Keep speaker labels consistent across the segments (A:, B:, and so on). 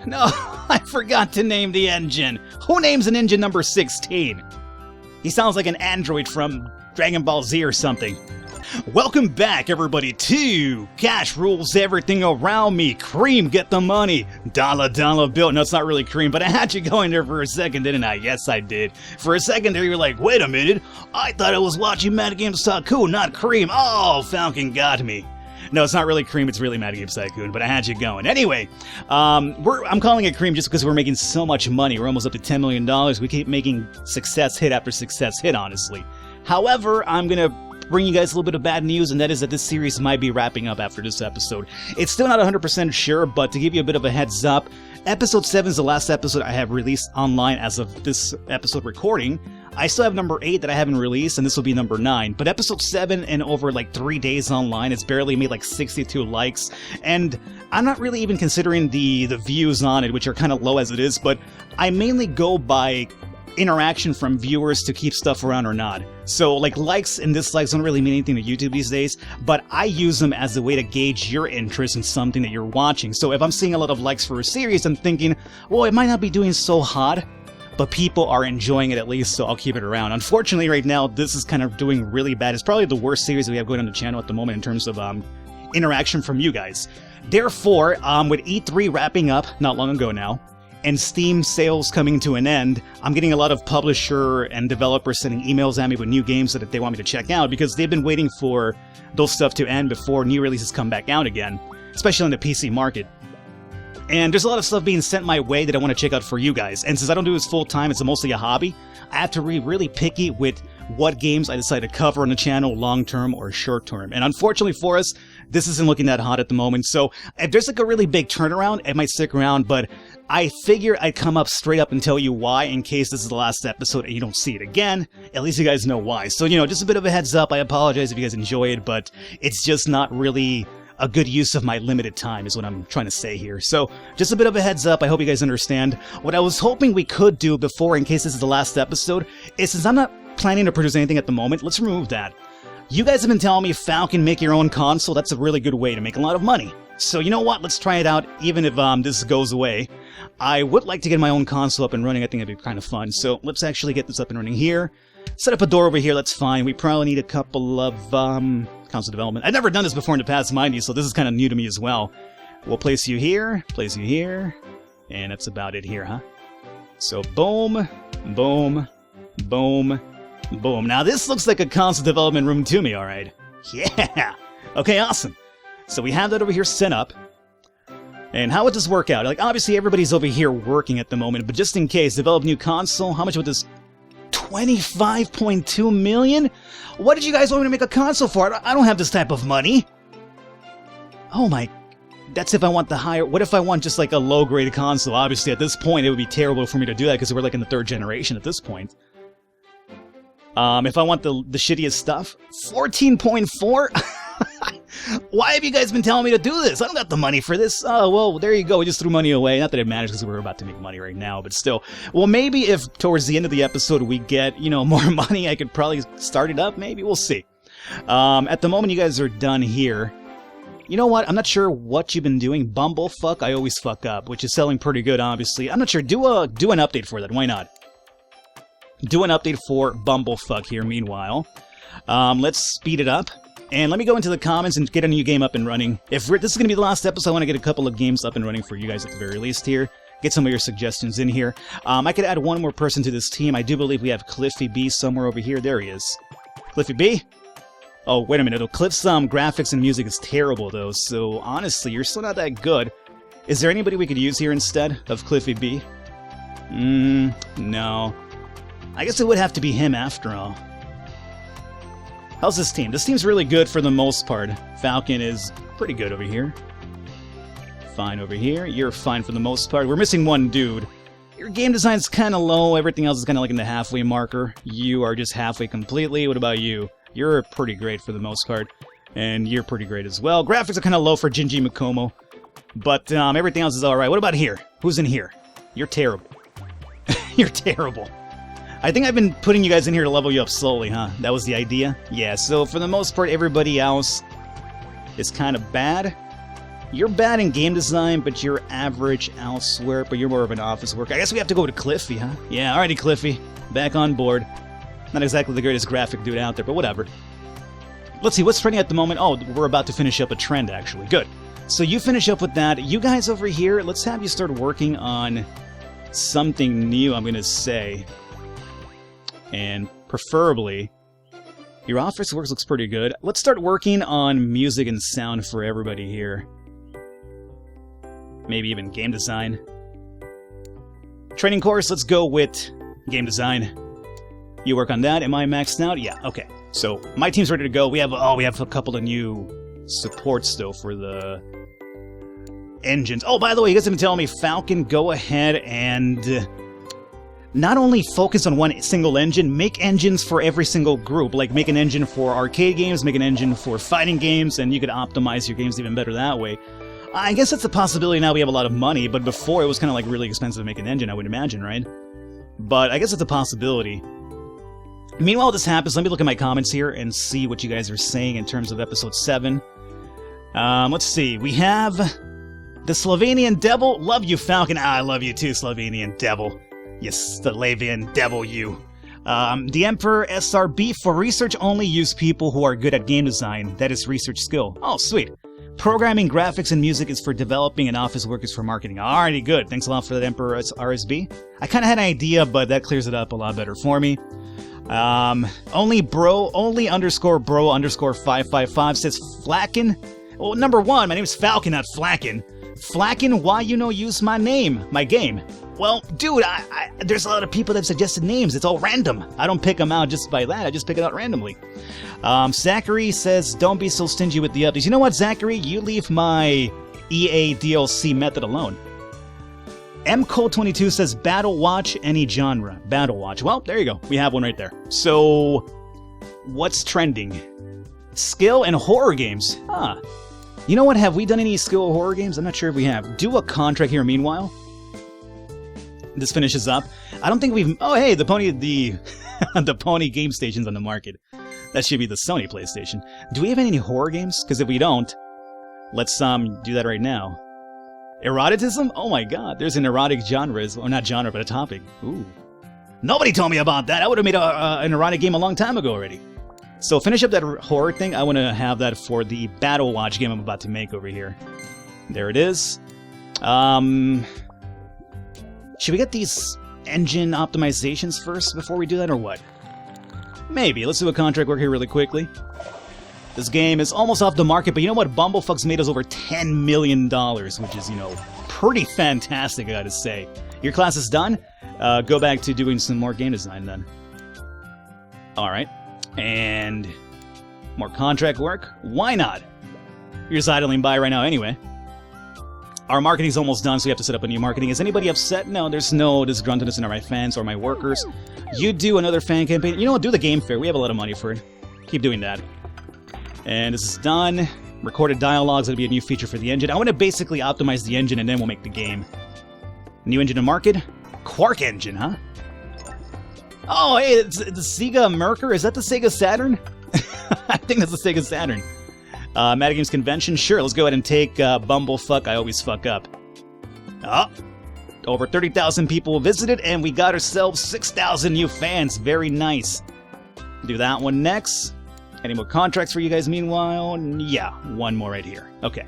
A: No, I forgot to name the engine. Who names an engine number 16? He sounds like an android from Dragon Ball Z or something. Welcome back, everybody, to Cash Rules Everything Around Me. Cream, get the money. Dollar bill. No, it's not really cream, but I had you going there for a second, didn't I? Yes, I did. For a second there, you were like, wait a minute. I thought I was watching Mad Games Tycoon, not Cream. Oh, Falcon got me. No, it's not really Cream, it's really Mad Games Tycoon, but I had you going. Anyway, I'm calling it Cream just because we're making so much money. We're almost up to $10 million. We keep making success hit after success hit, honestly. However, I'm going to bring you guys a little bit of bad news, and that is that this series might be wrapping up after this episode. It's still not 100% sure, but to give you a bit of a heads up, Episode 7 is the last episode I have released online as of this episode recording. I still have number 8 that I haven't released, and this will be number 9. But Episode 7, in over like 3 days online, it's barely made like 62 likes, and I'm not really even considering the views on it, which are kind of low as it is, but I mainly go by interaction from viewers to keep stuff around or not. So like likes and dislikes don't really mean anything to YouTube these days, but I use them as a way to gauge your interest in something that you're watching. So if I'm seeing a lot of likes for a series, I'm thinking, well, it might not be doing so hot, but people are enjoying it at least, so I'll keep it around. Unfortunately, right now, this is kind of doing really bad. It's probably the worst series we have going on the channel at the moment in terms of interaction from you guys. Therefore, with E3 wrapping up not long ago now, and Steam sales coming to an end, I'm getting a lot of publisher and developers sending emails at me with new games that they want me to check out because they've been waiting for those stuff to end before new releases come back out again, especially in the PC market. And there's a lot of stuff being sent my way that I want to check out for you guys. And since I don't do this full time, it's mostly a hobby, I have to be really picky with what games I decide to cover on the channel long term or short term. And unfortunately for us, this isn't looking that hot at the moment. So if there's like a really big turnaround, it might stick around, but I figure I'd come up straight up and tell you why in case this is the last episode and you don't see it again. At least you guys know why. So, you know, just a bit of a heads up. I apologize if you guys enjoy it, but it's just not really a good use of my limited time is what I'm trying to say here. So just a bit of a heads up. I hope you guys understand. What I was hoping we could do before, in case this is the last episode, is since I'm not planning to produce anything at the moment, let's remove that. You guys have been telling me Falcon, make your own console. That's a really good way to make a lot of money. So you know what? Let's try it out, even if this goes away. I would like to get my own console up and running. I think it'd be kind of fun. So let's actually get this up and running here. Set up a door over here. That's fine. We probably need a couple of console development. I've never done this before in the past, mind you, so this is kind of new to me as well. We'll place you here, and that's about it here, huh? So boom, boom, boom, boom. Now this looks like a console development room to me, alright? Yeah! Okay, awesome. So we have that over here set up. And how would this work out? Like, obviously everybody's over here working at the moment, but just in case, develop new console, how much would this... 25.2 million? What did you guys want me to make a console for? I don't have this type of money. Oh my... That's if I want the higher... What if I want just like a low-grade console? Obviously, at this point, it would be terrible for me to do that because we're like in the 3rd generation at this point. If I want the shittiest stuff, 14.4? Why have you guys been telling me to do this? I don't got the money for this. Oh, well, there you go. We just threw money away. Not that it matters because we're about to make money right now, but still. Well, maybe if towards the end of the episode we get, you know, more money, I could probably start it up. Maybe. We'll see. At the moment you guys are done here. You know what? I'm not sure what you've been doing. Bumblefuck, I always fuck up, which is selling pretty good, obviously. I'm not sure. Do an update for that. Why not? Do an update for Bumblefuck here, meanwhile. Let's speed it up. And let me go into the comments and get a new game up and running. If this is going to be the last episode, I want to get a couple of games up and running for you guys at the very least here. Get some of your suggestions in here. I could add one more person to this team. I do believe we have Cliffy B somewhere over here. There he is. Cliffy B? Oh, wait a minute. Cliff's graphics and music is terrible, though. So, honestly, you're still not that good. Is there anybody we could use here instead of Cliffy B? No. I guess it would have to be him after all. How's this team? This team's really good for the most part. Falcon is pretty good over here. Fine over here. You're fine for the most part. We're missing one dude. Your game design's kind of low. Everything else is kind of like in the halfway marker. You are just halfway completely. What about you? You're pretty great for the most part. And you're pretty great as well. Graphics are kind of low for Jinji Mikomo. But everything else is alright. What about here? Who's in here? You're terrible. You're terrible. I think I've been putting you guys in here to level you up slowly, huh? That was the idea? Yeah, so for the most part, everybody else is kind of bad. You're bad in game design, but you're average elsewhere, but you're more of an office worker. I guess we have to go to Cliffy, huh? Yeah, alrighty, Cliffy. Back on board. Not exactly the greatest graphic dude out there, but whatever. Let's see, what's trending at the moment? Oh, we're about to finish up a trend, actually. Good. So you finish up with that. You guys over here, let's have you start working on something new, I'm going to say. And preferably, your office work looks pretty good. Let's start working on music and sound for everybody here. Maybe even game design. Training course, let's go with game design. You work on that. Am I maxed out? Yeah, okay. So my team's ready to go. We have a couple of new supports though for the engines. Oh, by the way, you guys have been telling me, Falcon, go ahead and not only focus on one single engine, make engines for every single group. Like make an engine for arcade games, make an engine for fighting games, and you could optimize your games even better that way. I guess that's a possibility now we have a lot of money, but before it was kind of like really expensive to make an engine, I would imagine, right? But I guess it's a possibility. Meanwhile, this happens, let me look at my comments here and see what you guys are saying in terms of episode 7. Let's see, we have the Slovenian Devil. Love you, Falcon. I love you too, Slovenian Devil. You Slavian Devil, you. The Emperor SRB, for research only use people who are good at game design. That is research skill. Oh, sweet. Programming, graphics, and music is for developing, and office work is for marketing. Alrighty, good. Thanks a lot for that, Emperor RSB. I kind of had an idea, but that clears it up a lot better for me. Only underscore bro underscore 555 says Flacken. Well, number one, my name's Falcon, not Flacken. Flacken, why you no use my name, my game? Well, dude, there's a lot of people that have suggested names. It's all random. I don't pick them out just by that. I just pick it out randomly. Zachary says, don't be so stingy with the updates. You know what, Zachary? You leave my EA DLC method alone. Eggcode22 says, Battle Watch, any genre. Battle Watch. Well, there you go. We have one right there. So, what's trending? Skill and horror games. Huh. You know what? Have we done any skill or horror games? I'm not sure if we have. Do a contract here meanwhile. This finishes up. I don't think we've... Oh, hey, the Pony... The Pony game station's on the market. That should be the Sony PlayStation. Do we have any horror games? Because if we don't, let's do that right now. Eroticism? Oh my god, there's an erotic genre, or not genre, but a topic. Ooh. Nobody told me about that. I would have made an erotic game a long time ago already. So finish up that horror thing. I want to have that for the Battle Watch game I'm about to make over here. There it is. Should we get these engine optimizations first before we do that, or what? Maybe. Let's do a contract work here really quickly. This game is almost off the market, but you know what? Bumblefuck's made us over $10 million, which is, you know, pretty fantastic, I gotta say. Your class is done. Go back to doing some more game design then. Alright. And more contract work? Why not? You're just idling by right now anyway. Our marketing's almost done, so we have to set up a new marketing. Is anybody upset? No, there's no disgruntledness in my fans or my workers. You do another fan campaign. You know what? Do the game fair. We have a lot of money for it. Keep doing that. And this is done. Recorded dialogues. That'll be a new feature for the engine. I want to basically optimize the engine, and then we'll make the game. New engine to market. Quark engine, huh? Oh, hey, it's the Sega Merker. Is that the Sega Saturn? I think that's the Sega Saturn. Mad Games Convention. Sure, let's go ahead and take Bumblefuck. I always fuck up. Oh, over 30,000 people visited, and we got ourselves 6,000 new fans. Very nice. Do that one next. Any more contracts for you guys meanwhile? Yeah, one more right here. Okay.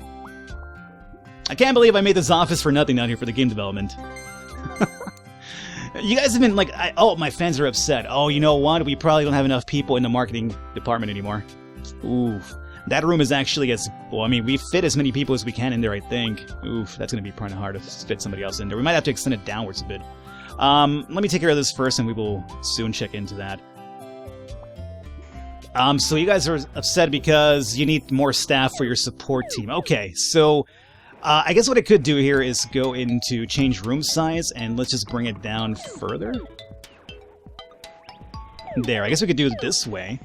A: I can't believe I made this office for nothing down here for the game development. You guys have been like, oh, my fans are upset. Oh, you know what? We probably don't have enough people in the marketing department anymore. Oof. That room is actually well, I mean, we fit as many people as we can in there, I think. Oof, that's going to be kind of hard to fit somebody else in there. We might have to extend it downwards a bit. Let me take care of this first, and we will soon check into that. So you guys are upset because you need more staff for your support team. Okay, so I guess what I could do here is go into change room size, and let's just bring it down further. There, I guess we could do it this way.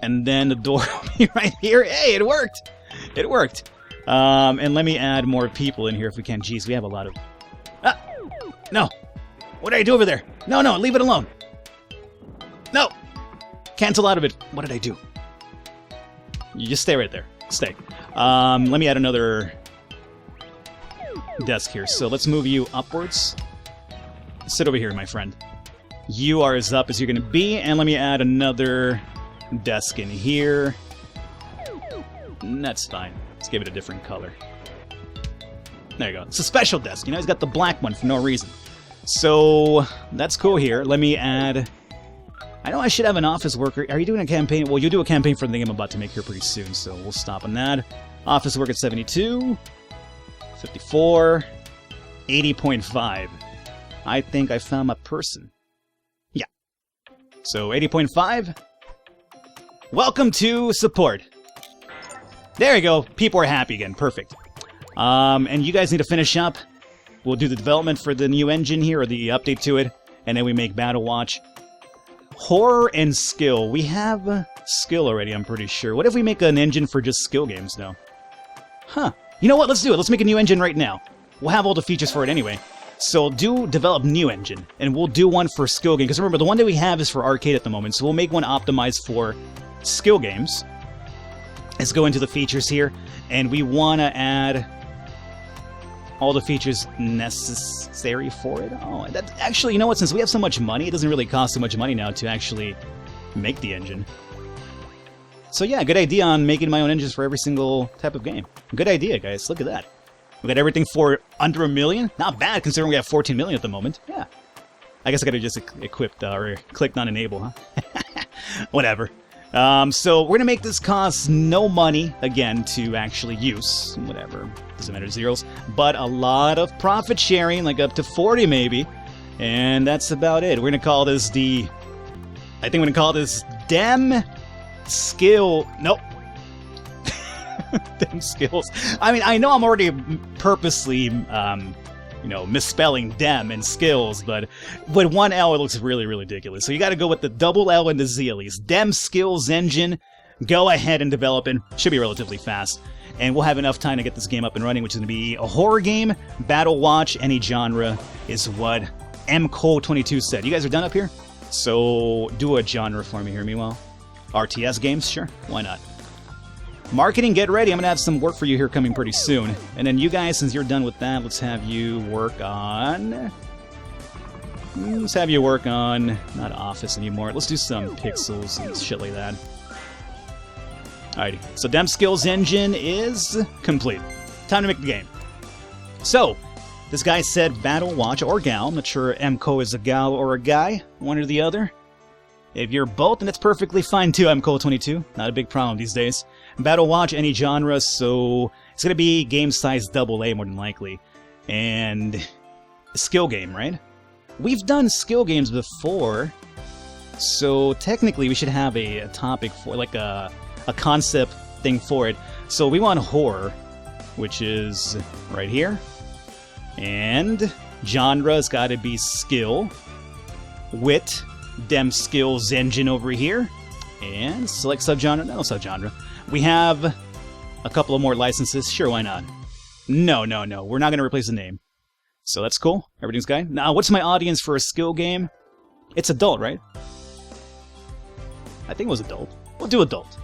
A: And then the door will be right here. Hey, it worked! It worked. And let me add more people in here if we can. Jeez, we have a lot of... Ah! No! What did I do over there? No, no, leave it alone! No! Cancel out of it. What did I do? You just stay right there. Stay. Let me add another desk here. So let's move you upwards. Sit over here, my friend. You are as up as you're going to be, and let me add another desk in here. That's fine. Let's give it a different color. There you go. It's a special desk. You know, he's got the black one for no reason. So that's cool here. Let me add... I know I should have an office worker. Are you doing a campaign? Well, you do a campaign for the thing I'm about to make here pretty soon, so we'll stop on that. Office work at 72, 54, 80.5. I think I found my person. Yeah. So 80.5. Welcome to support. There you go. People are happy again. Perfect. And you guys need to finish up. We'll do the development for the new engine here, or the update to it, and then we make Battle Watch. Horror and skill. We have skill already, I'm pretty sure. What if we make an engine for just skill games now? Huh. You know what? Let's do it. Let's make a new engine right now. We'll have all the features for it anyway. So develop new engine, and we'll do one for skill game. Because remember, the one that we have is for arcade at the moment, so we'll make one optimized for skill games. Let's go into the features here, and we want to add all the features necessary for it. Oh, that actually, you know what? Since we have so much money, it doesn't really cost so much money now to actually make the engine. So yeah, good idea on making my own engines for every single type of game. Good idea, guys. Look at that. We got everything for under $1 million. Not bad, considering we have 14 million at the moment. Yeah. I guess I gotta just equipped or clicked on enable, huh? Whatever. So we're gonna make this cost no money again to actually use. Whatever. Doesn't matter zeros. But a lot of profit sharing, like up to 40 maybe. And that's about it. We're gonna call this the... I think we're gonna call this Dem Skill... Nope. Dem Skills. I mean, I know I'm already purposely, you know, misspelling Dem and Skills, but with one L it looks really, really ridiculous. So you gotta go with the double L and the Z at least. Dem Skills Engine. Go ahead and develop it. Should be relatively fast. And we'll have enough time to get this game up and running, which is going to be a horror game, Battle Watch, any genre, is what Eggcode22 said. You guys are done up here? So do a genre for me here, meanwhile. RTS games? Sure. Why not? Marketing, get ready. I'm going to have some work for you here coming pretty soon. And then you guys, since you're done with that, let's have you work on... Let's have you work on... Not Office anymore. Let's do some pixels and shit like that. Alrighty, so Dem Skills Engine is complete. Time to make the game. So, this guy said Battle Watch or gal. I'm not sure Eggcode is a gal or a guy, one or the other. If you're both, then it's perfectly fine too, Eggcode22. Not a big problem these days. Battle Watch, any genre, so it's going to be game size AA more than likely. And skill game, right? We've done skill games before, so technically we should have a topic for, like a concept thing for it. So we want horror, which is right here. And genre's got to be skill. Wit, Dem Skills Engine over here. And select subgenre. No subgenre. We have a couple of more licenses. Sure, why not? No. We're not going to replace the name. So that's cool. Everything's good. Now, what's my audience for a skill game? It's adult, right? I think it was adult. We'll do adult.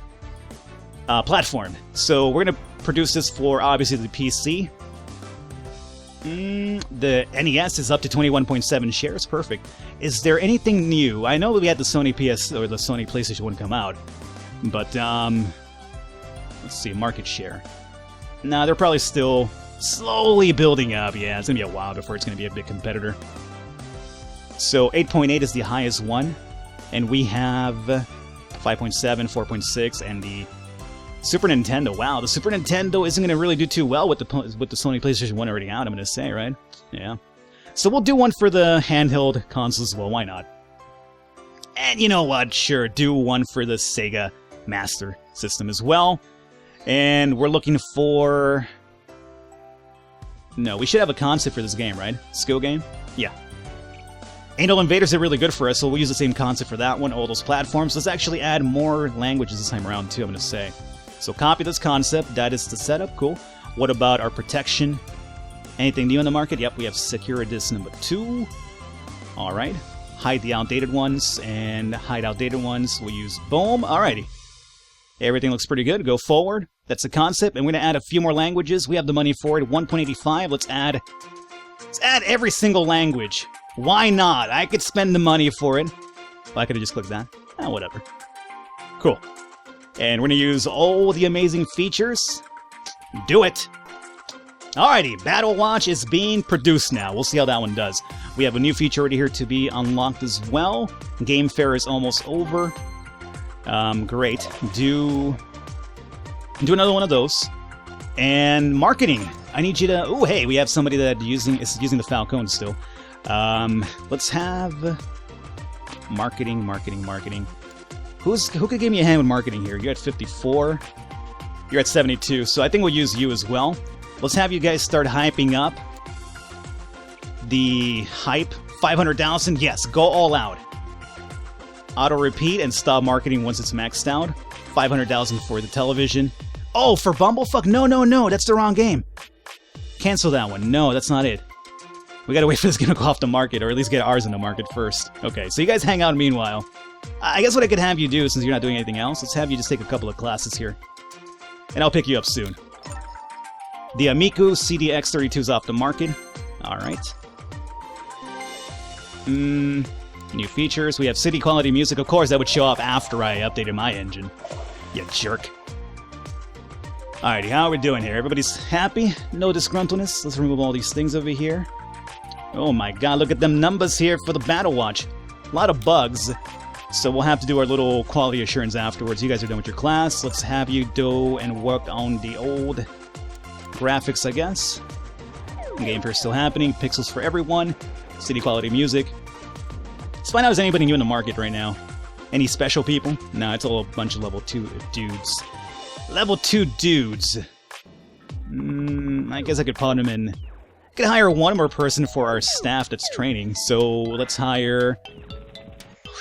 A: Platform. So we're going to produce this for, obviously, the PC. The NES is up to 21.7 shares. Perfect. Is there anything new? I know we had the Sony PS, or the Sony PlayStation 1 come out. But, let's see, market share. Nah, they're probably still slowly building up. Yeah, it's going to be a while before it's going to be a big competitor. So 8.8 is the highest one. And we have 5.7, 4.6, and the Super Nintendo. Wow, the Super Nintendo isn't going to really do too well with the Sony PlayStation 1 already out, I'm going to say, right? Yeah. So we'll do one for the handheld consoles as well, why not? And you know what? Sure, do one for the Sega Master System as well. And we're looking for... No, we should have a concept for this game, right? Skill game? Yeah. Angel Invaders are really good for us, so we'll use the same concept for that one, all those platforms. Let's actually add more languages this time around, too, I'm going to say. So copy this concept, that is the setup, cool. What about our protection? Anything new in the market? Yep, we have Secure Disc number 2. Alright. Hide the outdated ones, and hide outdated ones. We'll use boom. Alrighty. Everything looks pretty good. Go forward. That's the concept. And we're going to add a few more languages. We have the money for it. 1.85. Let's add every single language. Why not? I could spend the money for it. Well, I could have just clicked that. Whatever. Cool. And we're going to use all the amazing features. Do it! Alrighty, Battle Watch is being produced now. We'll see how that one does. We have a new feature already here to be unlocked as well. Game Fair is almost over. Great. Do another one of those. And marketing. I need you to... Oh, hey, we have somebody that is using the Falcon still. Let's have... Marketing. Who could give me a hand with marketing here? You're at 54. You're at 72, so I think we'll use you as well. Let's have you guys start hyping up the hype. 500,000, yes, go all out. Auto repeat and stop marketing once it's maxed out. 500,000 for the television. Oh, for Bumblefuck? No, that's the wrong game. Cancel that one. No, that's not it. We gotta wait for this game to go off the market, or at least get ours in the market first. Okay, so you guys hang out meanwhile. I guess what I could have you do, since you're not doing anything else, let's have you just take a couple of classes here. And I'll pick you up soon. The Amiku CDX32 is off the market. Alright. New features. We have city quality music. Of course, that would show up after I updated my engine. You jerk. Alrighty, how are we doing here? Everybody's happy? No disgruntledness? Let's remove all these things over here. Oh my god, look at them numbers here for the Battle Watch. A lot of bugs. So we'll have to do our little quality assurance afterwards. You guys are done with your class. Let's have you do and work on the old graphics, I guess. Game Fair still happening. Pixels for everyone. City quality music. Let's find out if there's anybody new in the market right now. Any special people? No, it's all a bunch of level 2 dudes. Level 2 dudes. I guess I could put them in... I could hire one more person for our staff that's training. So let's hire...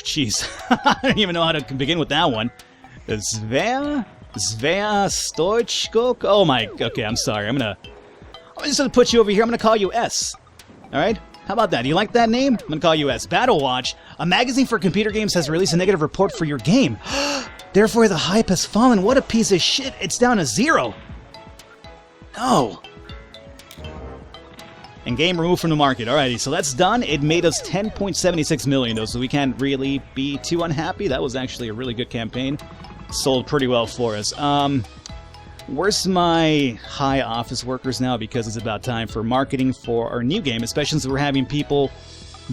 A: Jeez, I don't even know how to begin with that one. Svea Stoichkok? Oh my, okay, I'm sorry. I'm just gonna put you over here. I'm gonna call you S. Alright? How about that? Do you like that name? I'm gonna call you S. Battle Watch, a magazine for computer games, has released a negative report for your game. Therefore, the hype has fallen. What a piece of shit. It's down to 0. No. And game removed from the market. Alrighty, so that's done. It made us 10.76 million, though, so we can't really be too unhappy. That was actually a really good campaign. Sold pretty well for us. Where's my high office workers now? Because it's about time for marketing for our new game, especially since we're having people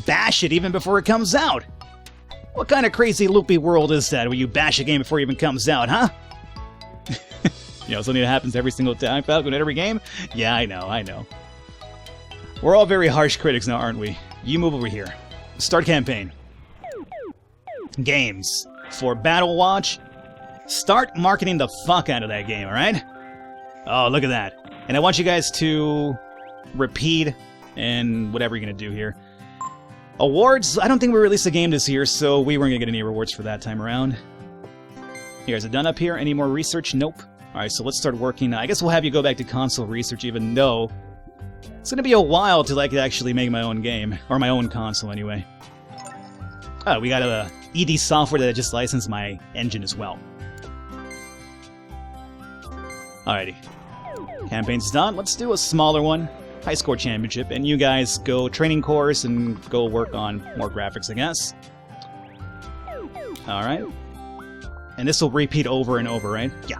A: bash it even before it comes out. What kind of crazy loopy world is that, where you bash a game before it even comes out, huh? You know, something that happens every single time, Falcon, in every game? Yeah, I know. We're all very harsh critics now, aren't we? You move over here. Start campaign. Games. For Battle Watch, start marketing the fuck out of that game, alright? Oh, look at that. And I want you guys to repeat and whatever you're going to do here. Awards, I don't think we released a game this year, so we weren't going to get any rewards for that time around. Here, is it done up here? Any more research? Nope. Alright, so let's start working. I guess we'll have you go back to console research, even though it's going to be a while till I can actually make my own game. Or my own console, anyway. Oh, we got a ED software that I just licensed my engine as well. Alrighty. Campaign's done. Let's do a smaller one. High score championship. And you guys go training course and go work on more graphics, I guess. Alright. And this will repeat over and over, right? Yeah.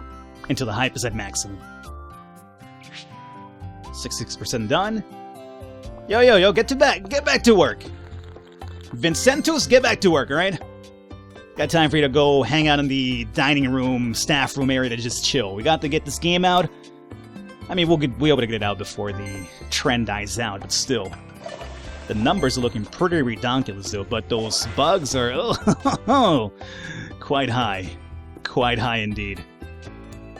A: Until the hype is at maximum. 66% done. Yo, get back to work. Vincentus, get back to work, alright? Got time for you to go hang out in the dining room, staff room area to just chill. We got to get this game out. I mean, we'll be able to get it out before the trend dies out, but still. The numbers are looking pretty redonkulous, though, but those bugs are quite high. Quite high indeed.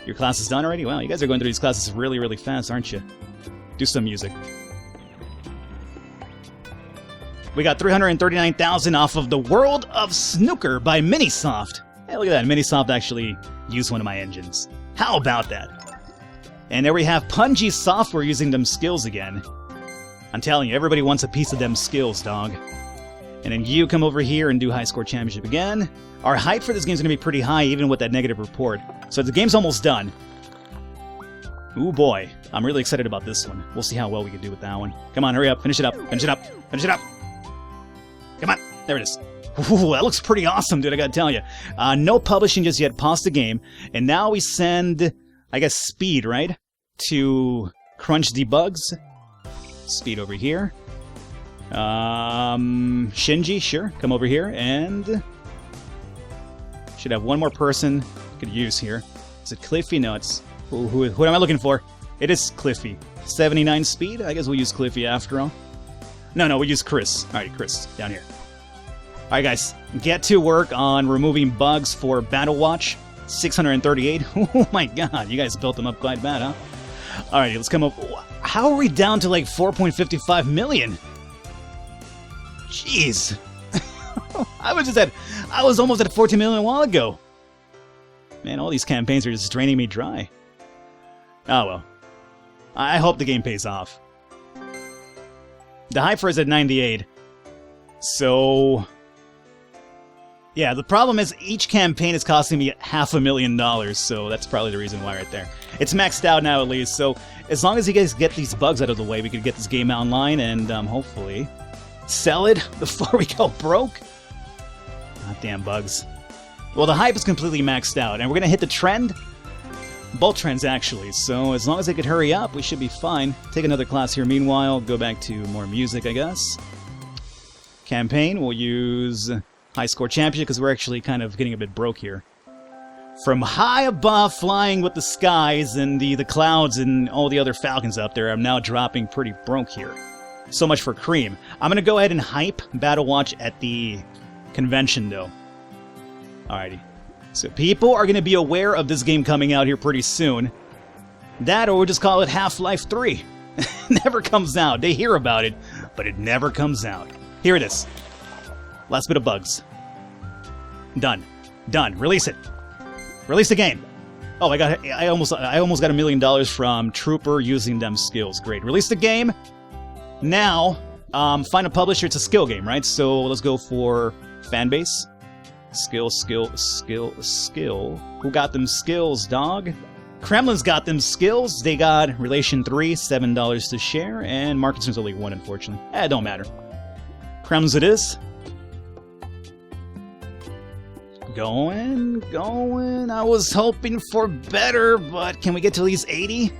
A: Your class is done already? Wow, you guys are going through these classes really, really fast, aren't you? Do some music. We got 339,000 off of The World of Snooker by Minisoft. Hey, look at that. Minisoft actually used one of my engines. How about that? And there we have Punji Software using them skills again. I'm telling you, everybody wants a piece of them skills, dog. And then you come over here and do High Score Championship again. Our hype for this game is going to be pretty high, even with that negative report. So the game's almost done. Ooh boy, I'm really excited about this one. We'll see how well we can do with that one. Come on, hurry up, finish it up, finish it up, finish it up. Come on, there it is. Ooh, that looks pretty awesome, dude, I gotta tell you. No publishing just yet, pause the game. And now we send, I guess, Speed, right? To crunch debugs. Speed over here. Shinji, sure, come over here, and should have one more person could use here. Is it Cliffy? No, it's who am I looking for? It is Cliffy. 79 speed. I guess we'll use Cliffy after all. No, we'll use Chris. All right, Chris, down here. All right, guys, get to work on removing bugs for Battle Watch 638. Oh my God, you guys built them up quite bad, huh? All right, let's come up. How are we down to like 4.55 million? Jeez. I was almost at 14 million a while ago. Man, all these campaigns are just draining me dry. Oh well. I hope the game pays off. The hype for is at 98. So yeah, the problem is each campaign is costing me $500,000, so that's probably the reason why right there. It's maxed out now at least, so as long as you guys get these bugs out of the way, we could get this game out online and hopefully sell it before we go broke. Ah, damn bugs. Well, the hype is completely maxed out, and we're going to hit the trend. Both trends, actually, so as long as I could hurry up, we should be fine. Take another class here meanwhile, go back to more music, I guess. Campaign, we'll use High Score Championship, because we're actually kind of getting a bit broke here. From high above, flying with the skies and the clouds and all the other Falcons up there, I'm now dropping pretty broke here. So much for cream. I'm going to go ahead and hype Battle Watch at the convention, though. Alrighty. So people are going to be aware of this game coming out here pretty soon. That, or we'll just call it Half-Life 3. Never comes out. They hear about it, but it never comes out. Here it is. Last bit of bugs. Done. Done. Release it. Release the game. Oh, I almost got $1 million from Trooper using them skills. Great. Release the game. Now, find a publisher. It's a skill game, right? So let's go for Fanbase. Skill. Who got them skills, dog? Kremlin's got them skills. They got Relation 3, $7 to share, and Market Center's only 1, unfortunately. It don't matter. Kremlin's it is. Going. I was hoping for better, but can we get to at least 80?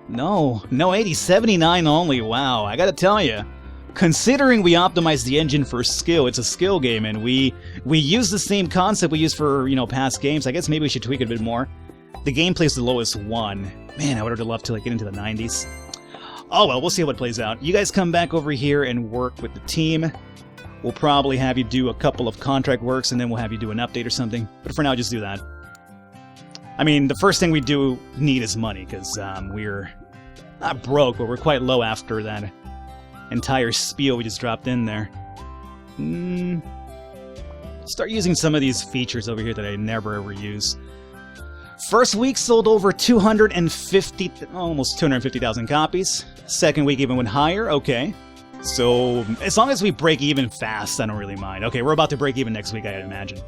A: No 80, 79 only. Wow, I gotta tell you. Considering we optimized the engine for skill, it's a skill game, and we use the same concept we used for, past games. I guess maybe we should tweak it a bit more. The gameplay's the lowest one. Man, I would have loved to get into the 90s. Oh well, we'll see how it plays out. You guys come back over here and work with the team. We'll probably have you do a couple of contract works, and then we'll have you do an update or something. But for now, just do that. I mean, the first thing we do need is money, because we're not broke, but we're quite low after that entire spiel we just dropped in there. Start using some of these features over here that I never ever use. First week sold over almost 250,000 copies. Second week even went higher. Okay. So as long as we break even fast, I don't really mind. Okay, we're about to break even next week, I'd imagine.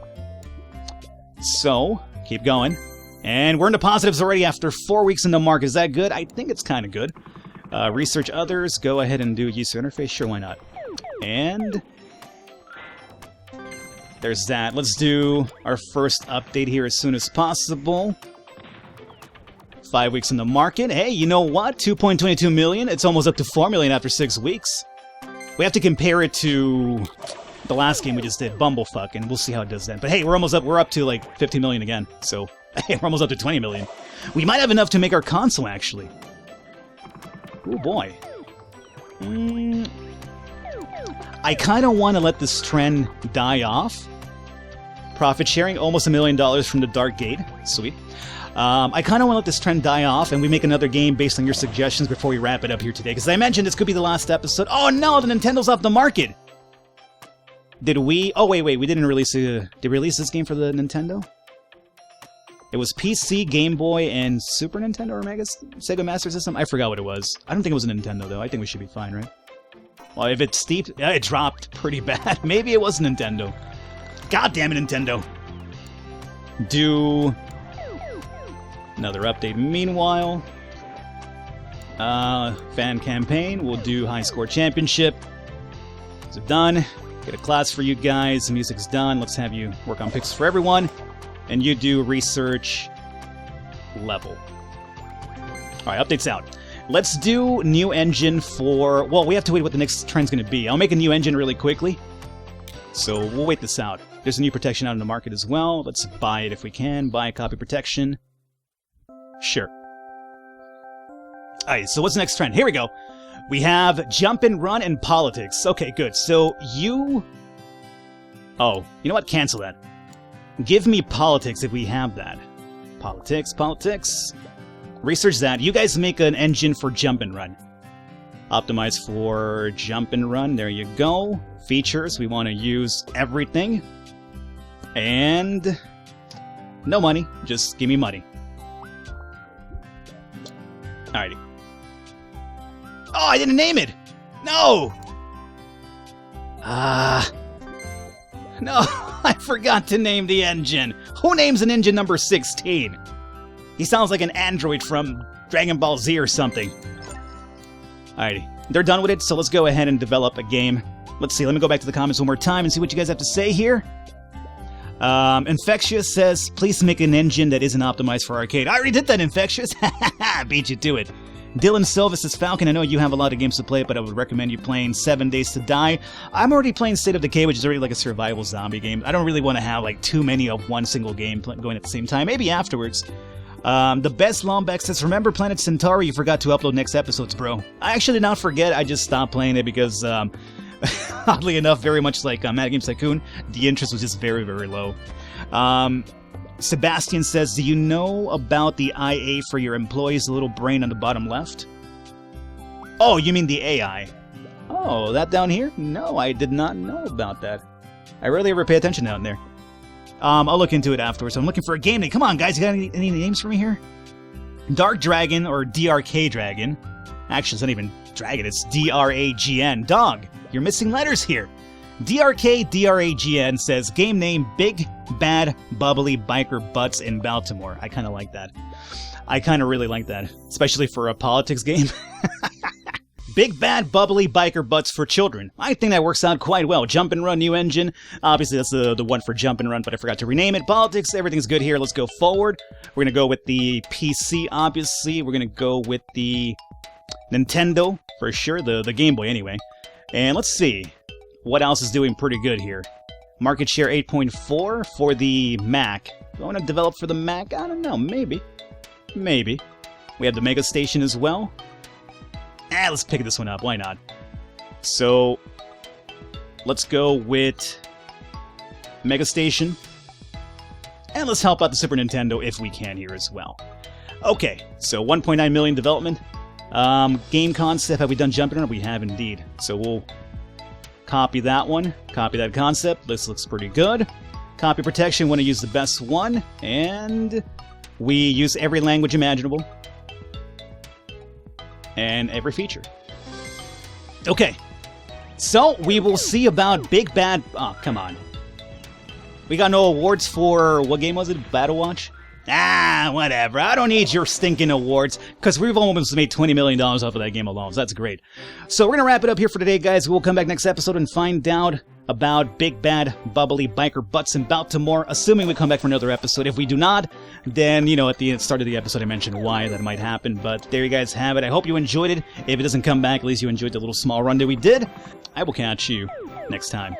A: So, keep going. And we're in the positives already after 4 weeks in the market. Is that good? I think it's kind of good. Research others. Go ahead and do user interface. Sure, why not? And there's that. Let's do our first update here as soon as possible. 5 weeks in the market. Hey, you know what? 2.22 million. It's almost up to 4 million after 6 weeks. We have to compare it to the last game we just did, Bumblefuck, and we'll see how it does then. But hey, we're almost up. We're up to like 15 million again. So hey, we're almost up to 20 million. We might have enough to make our console, actually. Oh boy. I kind of want to let this trend die off. Profit sharing, almost $1 million from the Dark Gate. Sweet. I kind of want to let this trend die off, and we make another game based on your suggestions before we wrap it up here today. Because I mentioned this could be the last episode. Oh no, the Nintendo's off the market! Did we... Oh, wait, we didn't release... Did we release this game for the Nintendo? It was PC, Game Boy, and Super Nintendo or Sega Master System? I forgot what it was. I don't think it was a Nintendo, though. I think we should be fine, right? Well, if it's steep, it dropped pretty bad. Maybe it was Nintendo. God damn it, Nintendo. Do another update. Meanwhile, fan campaign. We'll do high score championship. So done. Get a class for you guys. The music's done. Let's have you work on picks for everyone. And you do research level. Alright, updates out. Let's do new engine for... Well, we have to wait what the next trend's going to be. I'll make a new engine really quickly. So we'll wait this out. There's a new protection out in the market as well. Let's buy it if we can. Buy copy protection. Sure. Alright, so what's the next trend? Here we go. We have jump and run and politics. Okay, good. So you... Oh, you know what? Cancel that. Give me politics if we have that. Politics. Research that. You guys make an engine for jump and run. Optimize for jump and run. There you go. Features. We want to use everything. And... no money. Just give me money. Alrighty. Oh, I didn't name it! No! No, I forgot to name the engine. Who names an engine number 16? He sounds like an android from Dragon Ball Z or something. Alrighty. They're done with it, so let's go ahead and develop a game. Let's see, let me go back to the comments one more time and see what you guys have to say here. Infectious says, please make an engine that isn't optimized for arcade. I already did that, Infectious! Beat you to it. Dylan Silva says, Falcon, I know you have a lot of games to play, but I would recommend you playing 7 Days to Die. I'm already playing State of Decay, which is already like a survival zombie game. I don't really want to have like too many of one single game going at the same time. Maybe afterwards. The best Lombeck says, remember Planet Centauri? You forgot to upload next episodes, bro. I actually did not forget. I just stopped playing it because, oddly enough, very much like Mad Games Tycoon, the interest was just very, very low. Sebastian says, do you know about the IA for your employees, the little brain on the bottom left? Oh, you mean the AI. Oh, that down here? No, I did not know about that. I rarely ever pay attention down there. I'll look into it afterwards. I'm looking for a game name. Come on, guys, you got any names for me here? Dark Dragon, or DRK Dragon. Actually, it's not even Dragon, it's DRAGN. Dog, you're missing letters here. DRKDRAGN says, game name, Big Bad Bubbly Biker Butts in Baltimore. I kind of like that. I kind of really like that, especially for a politics game. Big Bad Bubbly Biker Butts for children. I think that works out quite well. Jump and Run, new engine. Obviously, that's the one for Jump and Run, but I forgot to rename it. Politics, everything's good here. Let's go forward. We're going to go with the PC, obviously. We're going to go with the Nintendo, for sure. The Game Boy, anyway. And let's see. What else is doing pretty good here? Market share 8.4 for the Mac. Do I want to develop for the Mac? I don't know. Maybe. Maybe. We have the Mega Station as well. Let's pick this one up. Why not? So, let's go with Mega Station. And let's help out the Super Nintendo if we can here as well. Okay, so 1.9 million development. Game concept, have we done Jumping Run? We have indeed. So we'll copy that one, copy that concept. This looks pretty good. Copy protection, want to use the best one. And we use every language imaginable. And every feature. Okay. So, we will see about Big Bad... Oh, come on. We got no awards for... What game was it? Battle Watch? Whatever. I don't need your stinking awards, because we've almost made $20 million off of that game alone, so that's great. So we're going to wrap it up here for today, guys. We'll come back next episode and find out about Big Bad Bubbly Biker Butts in Baltimore, assuming we come back for another episode. If we do not, then, you know, at the start of the episode I mentioned why that might happen, but there you guys have it. I hope you enjoyed it. If it doesn't come back, at least you enjoyed the little small run that we did. I will catch you next time.